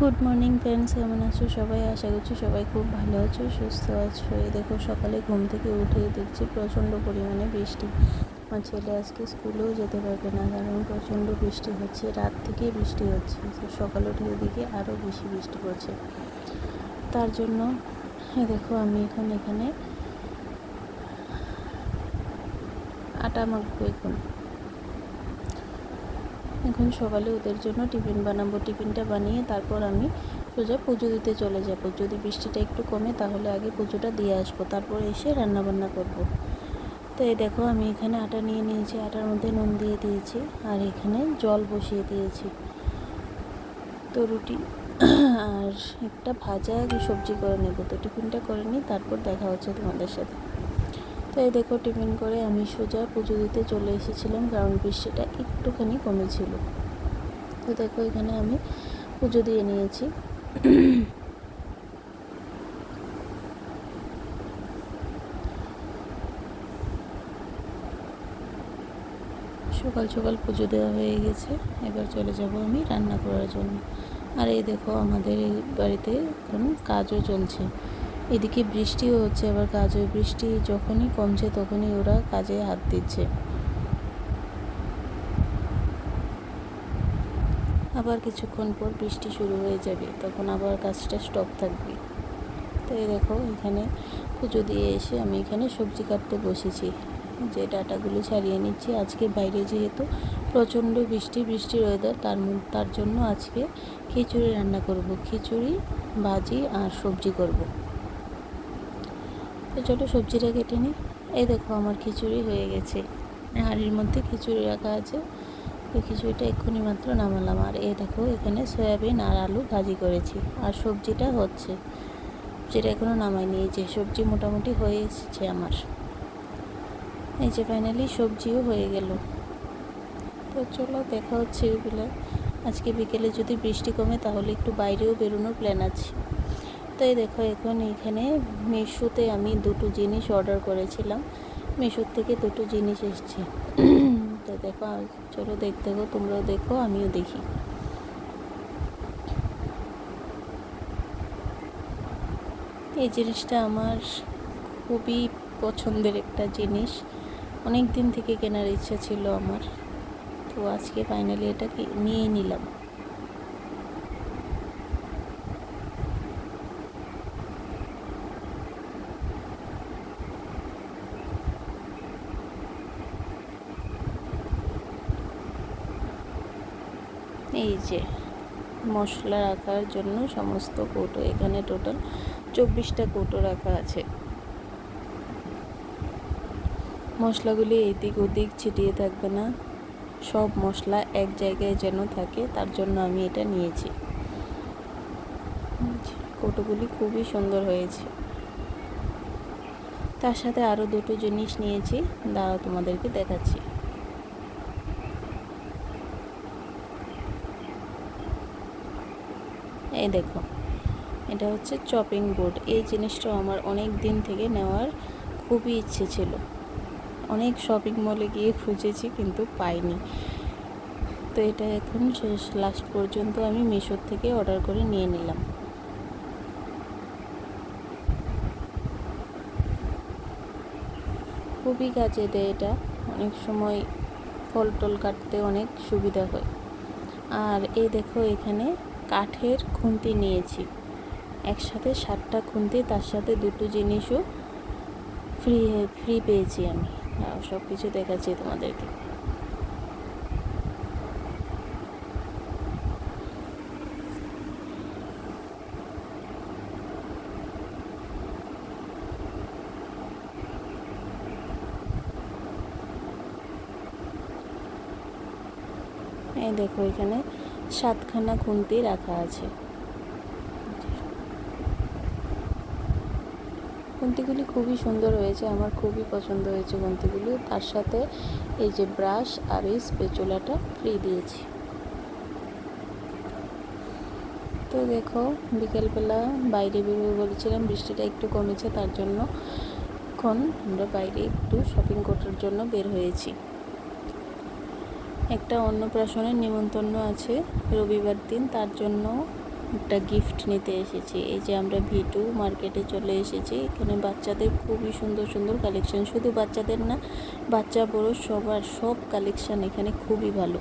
Good morning friends, কেমন আছো সবাই? আশা করছি সবাই খুব ভালো আছো, সুস্থ আছো। এই দেখো সকালে ঘুম থেকে উঠে দেখছি প্রচণ্ড পরিমাণে বৃষ্টি। আমার ছেলে আজকে স্কুলেও যেতে পারবে না, কারণ প্রচণ্ড বৃষ্টি হচ্ছে, রাত থেকেই বৃষ্টি হচ্ছে। তো সকালে উঠে এদিকে আরও বেশি বৃষ্টি পড়ছে। তার জন্য দেখো আমি এখানে আটা মাখবো। এখন সকালে ওদের জন্য টিফিন বানাবো। টিফিনটা বানিয়ে তারপর আমি সোজা পুজো দিতে চলে যাব। যদি বৃষ্টিটা একটু কমে তাহলে আগে পুজোটা দিয়ে আসবো, তারপর এসে রান্নাবান্না করব। তো এই দেখো আমি এখানে আটা নিয়ে নিয়েছি, আটার মধ্যে নুন দিয়ে দিয়েছি, আর এখানে জল বসিয়ে দিয়েছি। তো রুটি আর একটা ভাজা সবজি করে নেব। তো টিফিনটা করে নিই, তারপর দেখা হচ্ছে তোমাদের সাথে। তো এই দেখো টিফিন করে আমি সোজা পুজো দিতে চলে এসেছিলাম, কারণ বৃষ্টিটা একটুখানি কমেছিল। তো দেখো এখানে আমি পুজো দিয়ে নিয়েছি। সকাল সকাল পুজো দেওয়া হয়ে গেছে, এবার চলে যাব আমি রান্না করার জন্য। আর এই দেখো আমাদের এই বাড়িতে এখন কাজও চলছে। এদিকে বৃষ্টিও হচ্ছে, আবার কাজও। বৃষ্টি যখনই কমছে তখনই ওরা কাজে হাত দিচ্ছে। আবার কিছুক্ষণ পর বৃষ্টি শুরু হয়ে যাবে, তখন আবার কাজটা স্টপ থাকবে। তো এই দেখো এখানে পুজো দিয়ে এসে আমি এখানে সবজি কাটতে বসেছি। যে ডাটাগুলো ছাড়িয়ে নিচ্ছি। আজকে বাইরে যেহেতু প্রচণ্ড বৃষ্টির ওয়েদার, তার জন্য আজকে খিচুড়ি রান্না করব। খিচুড়ি, ভাজি আর সবজি করব। তো চলো সবজিটা কেটে নিই। এই দেখো আমার খিচুড়ি হয়ে গেছে, হাঁড়ির মধ্যে খিচুড়ি রাখা আছে। তো খিচুড়িটা এক্ষুনি মাত্র নামালাম। আর এই দেখো এখানে সয়াবিন আর আলু ভাজি করেছি, আর সবজিটা হচ্ছে, যেটা এখনও নামাইনি। এই যে সবজি মোটামুটি হয়ে এসেছে আমার। এই যে ফাইনালি সবজিও হয়ে গেল। তো চলো দেখা হচ্ছে এগুলো। আজকে বিকেলে যদি বৃষ্টি কমে তাহলে একটু বাইরেও বেরোনোর প্ল্যান আছে। তো এই দেখো এখন এখানে মিশোতে আমি দুটো জিনিস অর্ডার করেছিলাম। মিশোর থেকে দুটো জিনিস এসছে। তো দেখো চলো দেখতে গো, তোমরাও দেখো আমিও দেখি। এই জিনিসটা আমার খুবই পছন্দের একটা জিনিস, অনেক দিন থেকে কেনার ইচ্ছা ছিল আমার। তো আজকে ফাইনালি এটা নিয়েই নিলাম। এই যে মশলা রাখার জন্য সমস্ত কৌটো, এখানে টোটাল 24টা কৌটো রাখা আছে। মশলাগুলি এদিক ওদিক ছিটিয়ে থাকবে না, সব মশলা এক জায়গায় যেন থাকে, তার জন্য আমি এটা নিয়েছি। কৌটোগুলি খুবই সুন্দর হয়েছে। তার সাথে আরও দুটো জিনিস নিয়েছি, দাঁড়াও তোমাদেরকে দেখাচ্ছি। এই দেখো এটা হচ্ছে চপিং বোর্ড। এই জিনিসটাও আমার অনেক দিন থেকে নেওয়ার খুবই ইচ্ছে ছিল। অনেক শপিং মলে গিয়ে খুঁজেছি কিন্তু পাইনি। তো এটা এখন শেষ, লাস্ট পর্যন্ত আমি মিশোর থেকে অর্ডার করে নিয়ে নিলাম। খুবই কাজে দেয় এটা, অনেক সময় ফল টল কাটতে অনেক সুবিধা হয়। আর এই দেখো এখানে কাঠের খুন্তি নিয়েছি, একসাথে 7টা খুন্তি, তার সাথে দুটো জিনিসও ফ্রি পেয়েছি আমি। সব কিছু দেখাচ্ছি তোমাদেরকে। এই দেখো এখানে 7খানা খুন্তি রাখা আছে। খুন্তিগুলি খুবই সুন্দর হয়েছে, আমার খুবই পছন্দ হয়েছে খুন্তিগুলি। তার সাথে এই যে ব্রাশ আর এই স্পেচুলাটা ফ্রি দিয়েছি। তো দেখো বিকেলবেলা বাইরে বেরোবে বলেছিলাম, বৃষ্টিটা একটু কমেছে, তার জন্য এখন আমরা বাইরে একটু শপিং করার জন্য বের হয়েছি। একটা অন্নপ্রাশনের নিমন্ত্রণ আছে রবিবার দিন, তার জন্য একটা গিফট নিতে এসেছি। এই যে আমরা ভি2 মার্কেটে চলে এসেছি। এখানে বাচ্চাদের খুবই সুন্দর সুন্দর কালেকশন, শুধু বাচ্চাদের না, বাচ্চা বড় সবার সব কালেকশন এখানে খুবই ভালো।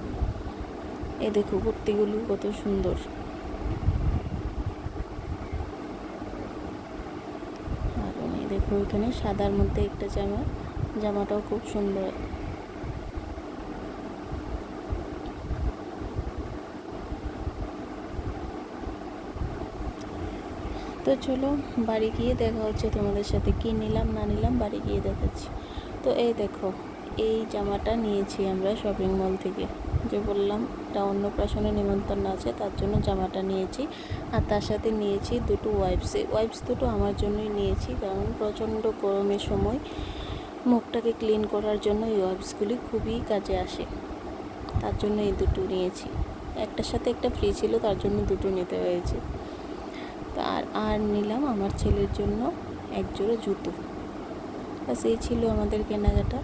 এই দেখো কুর্তিগুলো কত সুন্দর। আর এই দেখো এখানে সাদার মধ্যে একটা জামাটাও খুব সুন্দর। তো চলো বাড়ি গিয়ে দেখা হচ্ছে তোমাদের সাথে, কি নিলাম না নিলাম বাড়ি গিয়ে দেখাচ্ছি। তো এই দেখো এই জামাটা নিয়েছি আমরা শপিং মল থেকে, যে বললাম একটা অন্নপ্রাশনের নিমন্ত্রণ আছে তার জন্য জামাটা নিয়েছি। আর তার সাথে নিয়েছি দুটো ওয়াইপস দুটো আমার জন্যই নিয়েছি, কারণ প্রচণ্ড গরমের সময় মুখটাকে ক্লিন করার জন্য এই ওয়াইপসগুলি খুবই কাজে আসে, তার জন্য এই দুটো নিয়েছি। একটার সাথে একটা ফ্রি ছিল, তার জন্য দুটো নিতে হয়েছে। আর নিলাম আমার ছেলের জন্য এক জোড়া জুতো। ব্যাস এই ছিল আমাদের কেনাকাটা।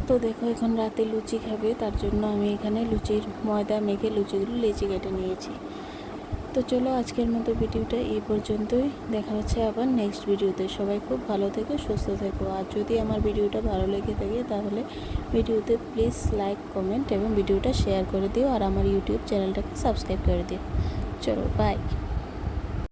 তো দেখো এখন রাতে লুচি খাবে, তার জন্য আমি এখানে লুচির ময়দা মেখে লুচিগুলো লেচি কেটে নিয়েছি। তো চলো আজকের মতো ভিডিওটা এই পর্যন্তই, দেখা হচ্ছে আবার নেক্সট ভিডিওতে। সবাই খুব ভালো থেকো, সুস্থ থেকো। আর যদি আমার ভিডিওটা ভালো লেগে থাকে তাহলে ভিডিওতে প্লিজ লাইক, কমেন্ট এবং ভিডিওটা শেয়ার করে দিও, আর আমার ইউটিউব চ্যানেলটাকে সাবস্ক্রাইব করে দিও। চলো বাই।